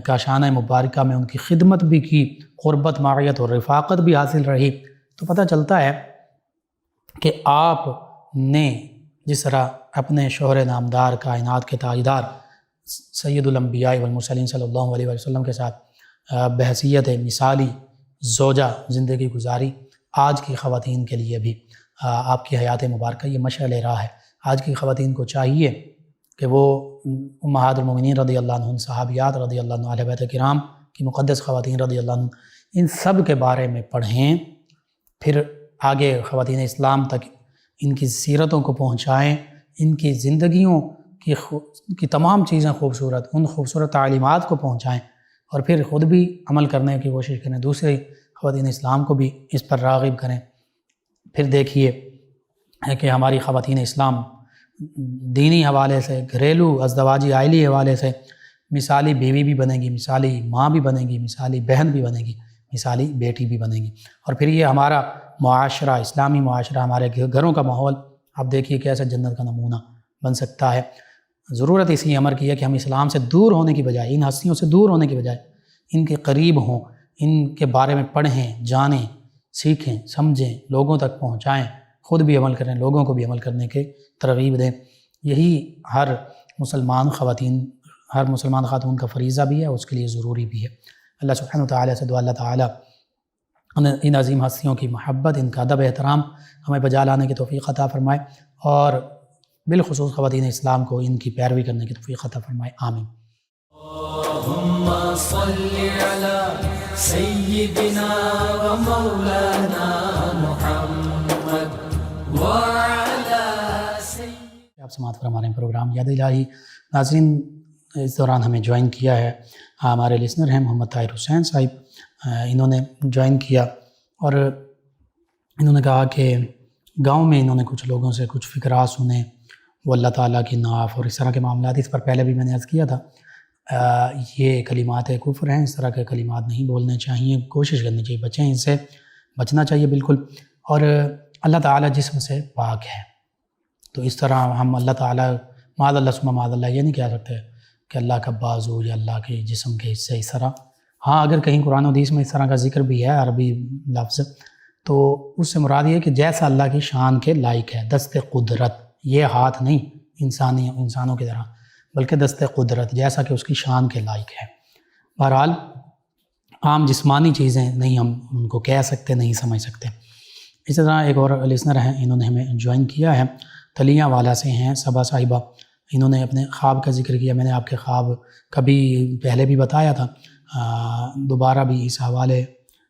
کاشانہ مبارکہ میں ان کی خدمت بھی کی، قربت، معیت اور رفاقت بھی حاصل رہی۔ تو پتہ چلتا ہے کہ آپ نے جس طرح اپنے شوہر نامدار، کائنات کے تاجدار سید الانبیاء والمرسلین صلی اللہ علیہ وسلم کے ساتھ بحیثیت مثالی زوجہ زندگی گزاری، آج کی خواتین کے لیے بھی آپ کی حیات مبارکہ یہ مشعل راہ ہے۔ آج کی خواتین کو چاہیے کہ وہ امہات المومنین رضی اللہ عنہ، صحابیات رضی اللہ عنہ، اہل بیت کرام کی مقدس خواتین رضی اللہ عنہ، ان سب کے بارے میں پڑھیں، پھر آگے خواتین اسلام تک ان کی سیرتوں کو پہنچائیں، ان کی زندگیوں کی تمام چیزیں خوبصورت، ان خوبصورت تعلیمات کو پہنچائیں، اور پھر خود بھی عمل کرنے کی کوشش کریں، دوسرے خواتین اسلام کو بھی اس پر راغب کریں۔ پھر دیکھیے کہ ہماری خواتین اسلام دینی حوالے سے، گھریلو ازدواجی عائلی حوالے سے مثالی بیوی بھی بنے گی، مثالی ماں بھی بنے گی، مثالی بہن بھی بنے گی، مثالی بیٹی بھی بنے گی۔ اور پھر یہ ہمارا معاشرہ، اسلامی معاشرہ، ہمارے گھروں کا ماحول آپ دیکھیے کیسے جنت کا نمونہ بن سکتا ہے۔ ضرورت اسی امر کی ہے کہ ہم اسلام سے دور ہونے کی بجائے، ان ہستیوں سے دور ہونے کی بجائے ان کے قریب ہوں، ان کے بارے میں پڑھیں، جانیں، سیکھیں، سمجھیں، لوگوں تک پہنچائیں، خود بھی عمل کریں، لوگوں کو بھی عمل کرنے کے ترغیب دیں۔ یہی ہر مسلمان خاتون کا فریضہ بھی ہے، اس کے لیے ضروری بھی ہے۔ اللہ سبحانہ وتعالی سے دعا اللہ تعالیٰ ان عظیم ہستیوں کی محبت، ان کا ادب احترام ہمیں بجا لانے کی توفیق عطا فرمائے، اور بالخصوص خواتین اسلام کو ان کی پیروی کرنے کی توفیق عطا فرمائے۔ آمین۔ اللہم صلی علی سیدنا و مولانا محمد وعلی سیدنا۔ آپ سماعت فرما رہے ہیں پروگرام یاد الہی۔ ناظرین، اس دوران ہمیں جوائن کیا ہے ہمارے لسنر ہیں محمد طاہر حسین صاحب، انہوں نے جوائن کیا اور انہوں نے کہا کہ گاؤں میں انہوں نے کچھ لوگوں سے کچھ فقرات سنے وہ اللہ تعالیٰ کی نعت اور اس طرح کے معاملات. اس پر پہلے بھی میں نے عرض کیا تھا یہ کلمات کفر ہیں، اس طرح کے کلمات نہیں بولنے چاہیے، کوشش کرنی چاہیے، بچیں ان سے بچنا چاہیے بالکل. اور اللہ تعالیٰ جسم سے پاک ہے، تو اس طرح ہم اللہ تعالیٰ معاذ اللہ ثم معاذ اللہ یہ نہیں کہہ سکتے کہ اللہ کا بازو یا اللہ کے جسم کے حصے اس طرح. ہاں اگر کہیں قرآن و حدیث میں اس طرح کا ذکر بھی ہے عربی لفظ تو اس سے مراد یہ ہے کہ جیسا اللہ کی شان کے لائق ہے. دست قدرت، یہ ہاتھ نہیں انسانوں کی طرح بلکہ دست قدرت جیسا کہ اس کی شان کے لائق ہے. بہرحال عام جسمانی چیزیں نہیں ہم ان کو کہہ سکتے، نہیں سمجھ سکتے. اسی طرح ایک اور لسنر ہیں، انہوں نے ہمیں جوائن کیا ہے، تلیاں والا سے ہیں صبا صاحبہ. انہوں نے اپنے خواب کا ذکر کیا. میں نے آپ کے خواب کبھی پہلے بھی بتایا تھا، دوبارہ بھی اس حوالے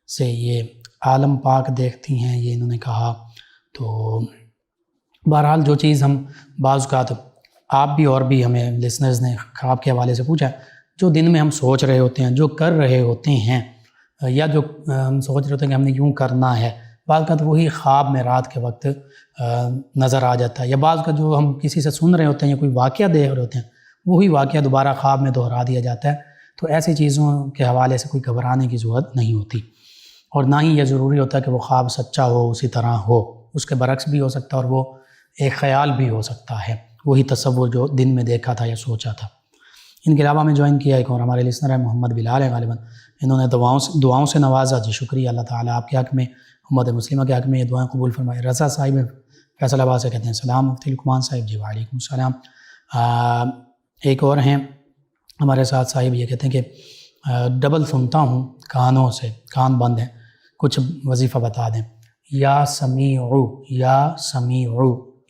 سے یہ عالم پاک دیکھتی ہیں یہ انہوں نے کہا. تو بہرحال جو چیز ہم بعض اوقات آپ بھی اور بھی ہمیں لسنرز نے خواب کے حوالے سے پوچھا، جو دن میں ہم سوچ رہے ہوتے ہیں، جو کر رہے ہوتے ہیں، یا جو ہم سوچ رہے ہوتے ہیں کہ ہم نے یوں کرنا ہے، بعض اوقات وہی خواب میں رات کے وقت نظر آ جاتا ہے. یا بعض کا جو ہم کسی سے سن رہے ہوتے ہیں یا کوئی واقعہ دیکھ رہے ہوتے ہیں وہی واقعہ دوبارہ خواب میں دہرا دیا جاتا ہے. تو ایسی چیزوں کے حوالے سے کوئی گھبرانے کی ضرورت نہیں ہوتی، اور نہ ہی یہ ضروری ہوتا کہ وہ خواب سچا ہو، اسی طرح ہو. اس کے برعکس بھی ہو سکتا ہے اور وہ ایک خیال بھی ہو سکتا ہے، وہی تصور جو دن میں دیکھا تھا یا سوچا تھا. ان کے علاوہ میں جوائن کیا ایک اور ہمارے لسنر ہے محمد بلال ہے غالباً. انہوں نے دعاؤں سے نوازا. جی شکریہ. اللہ تعالیٰ آپ کے حق میں، امت مسلمہ کے حق میں یہ دعائیں قبول فرمائے. رضا صاحب فیصل آباد سے کہتے ہیں السلام. مفتی لقمان صاحب جی وعلیکم السلام. ایک اور ہیں ہمارے ساتھ صاحب، یہ کہتے ہیں کہ ڈبل سنتا ہوں کانوں سے، کان بند ہیں، کچھ وظیفہ بتا دیں. یا سمیعو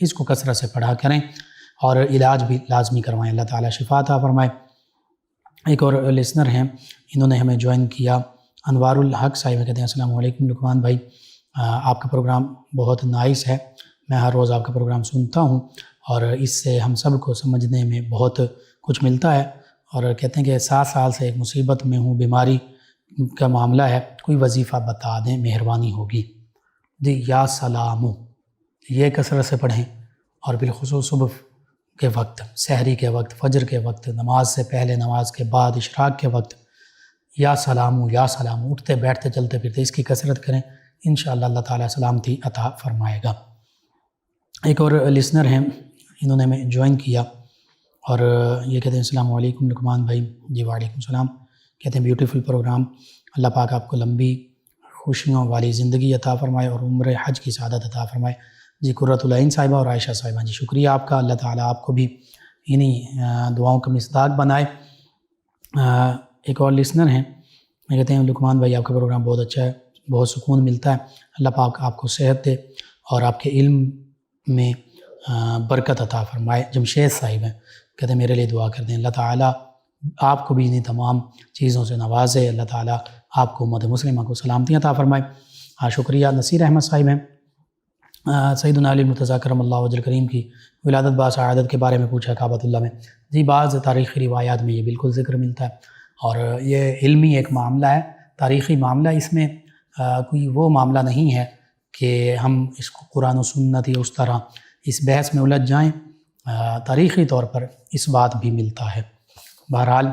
اس کو کثرت سے پڑھا کریں اور علاج بھی لازمی کروائیں. اللہ تعالیٰ شفا عطا فرمائے. ایک اور لسنر ہیں، انہوں نے ہمیں جوائن کیا، انوار الحق صاحب کہتے ہیں السلام علیکم لقمان بھائی، آپ کا پروگرام بہت نائس ہے، میں ہر روز آپ کا پروگرام سنتا ہوں اور اس سے ہم سب کو سمجھنے میں بہت کچھ ملتا ہے. اور کہتے ہیں کہ 7 سال سے ایک مصیبت میں ہوں، بیماری کا معاملہ ہے، کوئی وظیفہ بتا دیں مہربانی ہوگی. جی یا سلامو یہ کثرت سے پڑھیں، اور بالخصوص صبح کے وقت، سحری کے وقت، فجر کے وقت، نماز سے پہلے، نماز کے بعد، اشراق کے وقت یا سلامو اٹھتے بیٹھتے چلتے پھرتے اس کی کثرت کریں، انشاءاللہ اللہ تعالیٰ سلامتی عطا فرمائے گا. ایک اور لسنر ہیں، انہوں نے ہمیں جوائن کیا اور یہ کہتے ہیں السلام علیکم لقمان بھائی. جی وعلیکم السلام. کہتے ہیں بیوٹیفل پروگرام، اللہ پاک آپ کو لمبی خوشیوں والی زندگی عطا فرمائے اور عمر حج کی سعادت عطا فرمائے. جی قرۃ العین صاحبہ اور عائشہ صاحبہ جی شکریہ آپ کا. اللہ تعالیٰ آپ کو بھی انہی دعاؤں کا مصداق بنائے. ایک اور لسنر ہیں، میں کہتے ہیں لقمان بھائی آپ کا پروگرام بہت اچھا ہے، بہت سکون ملتا ہے، اللہ پاک آپ کو صحت دے اور آپ کے علم میں برکت عطا فرمائے. جمشید صاحب ہیں، کہتے ہیں میرے لیے دعا کر دیں، اللہ تعالیٰ آپ کو بھی انہیں تمام چیزوں سے نوازے، اللہ تعالیٰ آپ کو امت مسلمہ کو سلامتی عطا فرمائے. شکریہ. نصیر احمد صاحب ہیں، سیدنا علی مرتضیٰ کرم اللہ وجہ کریم کی ولادت باسعادت کے بارے میں پوچھا کعبۃ اللہ میں. جی بعض تاریخی روایات میں یہ بالکل ذکر ملتا ہے، اور یہ علمی ایک معاملہ ہے، تاریخی معاملہ. اس میں کوئی وہ معاملہ نہیں ہے کہ ہم اس کو قرآن و سنت یا اس طرح اس بحث میں الجھ جائیں، تاریخی طور پر اس بات بھی ملتا ہے. بہرحال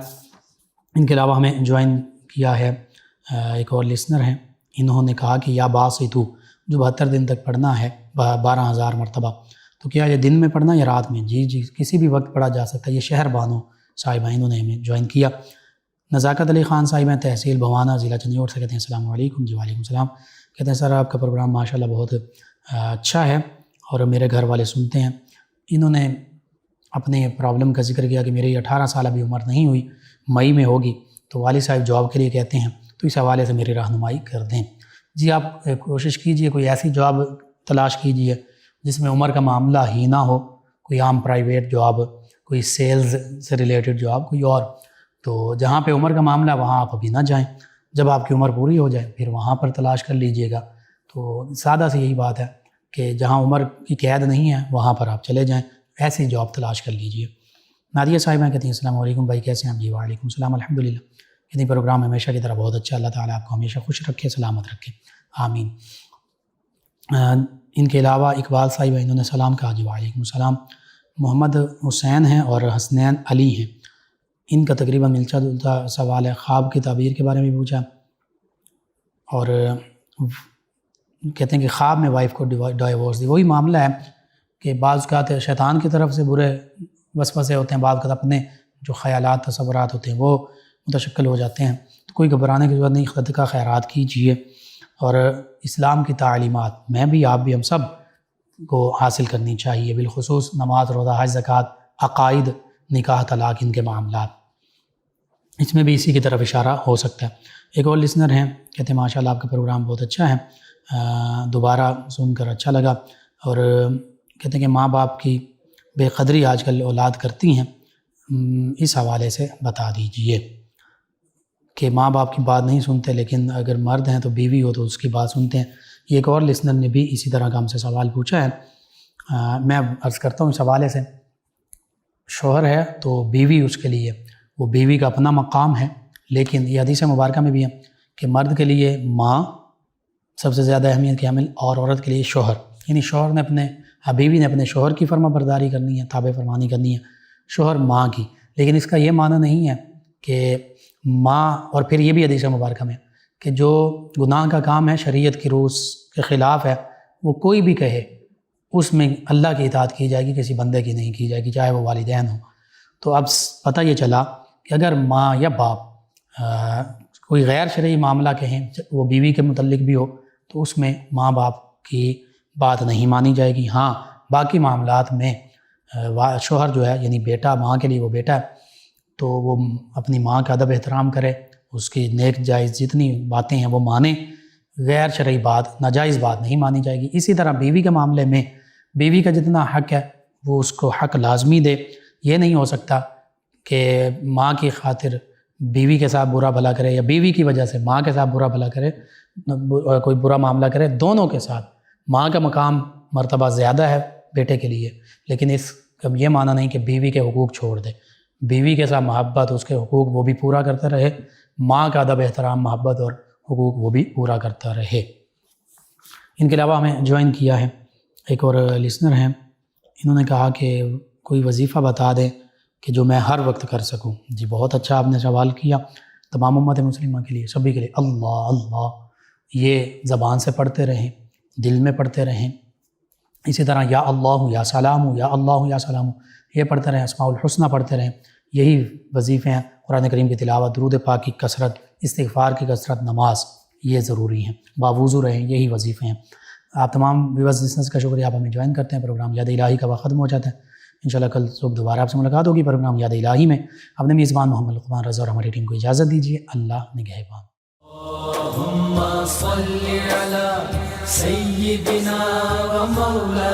ان کے علاوہ ہمیں جوائن کیا ہے ایک اور لسنر ہیں، انہوں نے کہا کہ یا باسطو جو 72 دن تک پڑھنا ہے 12,000 مرتبہ، تو کیا یہ دن میں پڑھنا یا رات میں؟ جی کسی بھی وقت پڑھا جا سکتا ہے. یہ شہر بانو صاحبہ انہوں نے ہمیں جوائن کیا. نزاکت علی خان صاحب ہیں، تحصیل بھوانہ ضلع چنیوٹ سے کہتے ہیں السلام علیکم. جی وعلیکم السلام. کہتے ہیں سر آپ کا پروگرام ماشاءاللہ بہت اچھا ہے اور میرے گھر والے سنتے ہیں. انہوں نے اپنے پرابلم کا ذکر کیا کہ میری 18 سال ابھی عمر نہیں ہوئی، مئی میں ہوگی، تو والد صاحب جاب کے لیے کہتے ہیں، تو اس حوالے سے میری رہنمائی کر دیں. جی آپ کوشش کیجئے کوئی ایسی جاب تلاش کیجئے جس میں عمر کا معاملہ ہی نہ ہو، کوئی عام پرائیویٹ جاب، کوئی سیلز سے ریلیٹڈ جاب، کوئی اور. تو جہاں پہ عمر کا معاملہ وہاں آپ ابھی نہ جائیں، جب آپ کی عمر پوری ہو جائے پھر وہاں پر تلاش کر لیجئے گا. تو سادہ سی یہی بات ہے کہ جہاں عمر کی قید نہیں ہے وہاں پر آپ چلے جائیں، ایسی جاب تلاش کر لیجئے. نادیہ صاحبہ کہتی ہیں السلام علیکم بھائی کیسے ہیں آپ؟ جی وعلیکم السلام الحمدللہ. کہتی پروگرام ہمیشہ کی طرح بہت اچھا، اللہ تعالیٰ آپ کو ہمیشہ خوش رکھے، سلامت رکھے. آمین۔ ان کے علاوہ اقبال صاحب انہوں نے سلام کہا جی وعلیکم السلام۔ محمد حسین ہیں اور حسنین علی ہیں، ان کا تقریباً ملتا جلتا سوال ہے، خواب کی تعبیر کے بارے میں پوچھا، اور کہتے ہیں کہ خواب میں وائف کو ڈائیورس دی۔ وہی معاملہ ہے کہ بعض اوقات شیطان کی طرف سے برے وسوسے ہوتے ہیں، بعض اوقات اپنے جو خیالات تصورات ہوتے ہیں وہ متشکل ہو جاتے ہیں، تو کوئی گھبرانے کی ضرورت نہیں، خود کا خیرات کیجیے، اور اسلام کی تعلیمات میں بھی آپ بھی ہم سب کو حاصل کرنی چاہیے، بالخصوص نماز، روزہ، حج، زکوٰۃ، عقائد، نکاح، طلاق، ان کے معاملات، اس میں بھی اسی کی طرف اشارہ ہو سکتا ہے۔ ایک اور لسنر ہیں، کہتے ہیں ماشاءاللہ آپ کا پروگرام بہت اچھا ہے، دوبارہ سن کر اچھا لگا، اور کہتے ہیں کہ ماں باپ کی بے قدری آج کل اولاد کرتی ہیں، اس حوالے سے بتا دیجئے کہ ماں باپ کی بات نہیں سنتے، لیکن اگر مرد ہیں تو بیوی ہو تو اس کی بات سنتے ہیں۔ یہ ایک اور لسنر نے بھی اسی طرح کا ہم سے سوال پوچھا ہے، میں عرض کرتا ہوں اس حوالے سے، شوہر ہے تو بیوی اس کے لیے، وہ بیوی کا اپنا مقام ہے، لیکن یہ حدیث مبارکہ میں بھی ہے کہ مرد کے لیے ماں سب سے زیادہ اہمیت کی حامل، اور عورت کے لیے شوہر، یعنی شوہر نے اپنے بیوی نے اپنے شوہر کی فرما برداری کرنی ہے، تابع فرمانی کرنی ہے، شوہر ماں کی، لیکن اس کا یہ معنی نہیں ہے کہ ماں، اور پھر یہ بھی حدیث مبارکہ میں کہ جو گناہ کا کام ہے، شریعت کی روح کے خلاف ہے، وہ کوئی بھی کہے اس میں اللہ کی اطاعت کی جائے گی، کسی بندے کی نہیں کی جائے گی، چاہے وہ والدین ہوں۔ تو اب پتہ یہ چلا کہ اگر ماں یا باپ کوئی غیر شرعی معاملہ کہیں، وہ بیوی کے متعلق بھی ہو، تو اس میں ماں باپ کی بات نہیں مانی جائے گی۔ ہاں باقی معاملات میں شوہر جو ہے، یعنی بیٹا، ماں کے لیے وہ بیٹا ہے، تو وہ اپنی ماں کا ادب احترام کرے، اس کی نیک جائز جتنی باتیں ہیں وہ مانے، غیر شرعی بات، ناجائز بات نہیں مانی جائے گی۔ اسی طرح بیوی کے معاملے میں بیوی کا جتنا حق ہے وہ اس کو حق لازمی دے، یہ نہیں ہو سکتا کہ ماں کی خاطر بیوی کے ساتھ برا بھلا کرے، یا بیوی کی وجہ سے ماں کے ساتھ برا بھلا کرے، کوئی برا معاملہ کرے۔ دونوں کے ساتھ ماں کا مقام مرتبہ زیادہ ہے بیٹے کے لیے، لیکن اس کا یہ معنی نہیں کہ بیوی کے حقوق چھوڑ دے، بیوی کے ساتھ محبت، اس کے حقوق وہ بھی پورا کرتا رہے، ماں کا ادب احترام، محبت اور حقوق وہ بھی پورا کرتا رہے۔ ان کے علاوہ ہمیں جوائن کیا ہے ایک اور لسنر ہیں، انہوں نے کہا کہ کوئی وظیفہ بتا دیں کہ جو میں ہر وقت کر سکوں۔ جی بہت اچھا آپ نے سوال کیا، تمام امت مسلمہ کے لیے، سبھی کے لیے اللہ اللہ یہ زبان سے پڑھتے رہیں، دل میں پڑھتے رہیں، اسی طرح یا اللہ یا سلام، یا اللہ یا سلام، یہ پڑھتے رہیں، اسماء الحسنہ پڑھتے رہیں، یہی وظیفے ہیں۔ قرآن کریم کی تلاوت، درود پاک کی کثرت، استغفار کی کثرت، نماز، یہ ضروری ہیں، باوضو رہیں، یہی وظیفے ہیں۔ آپ تمام ویورز لسنرز کا شکریہ، آپ ہمیں جوائن کرتے ہیں۔ پروگرام یاد الہی کا وقت ختم ہو جاتا ہے، انشاءاللہ کل صبح دوبارہ آپ سے ملاقات ہوگی پروگرام یاد الہی میں۔ اپنے میزبان محمد لقمان رضا اور ہماری ٹیم کو اجازت دیجیے، اللہ نگہبان۔ اللہم صل علی سیدنا و مولانا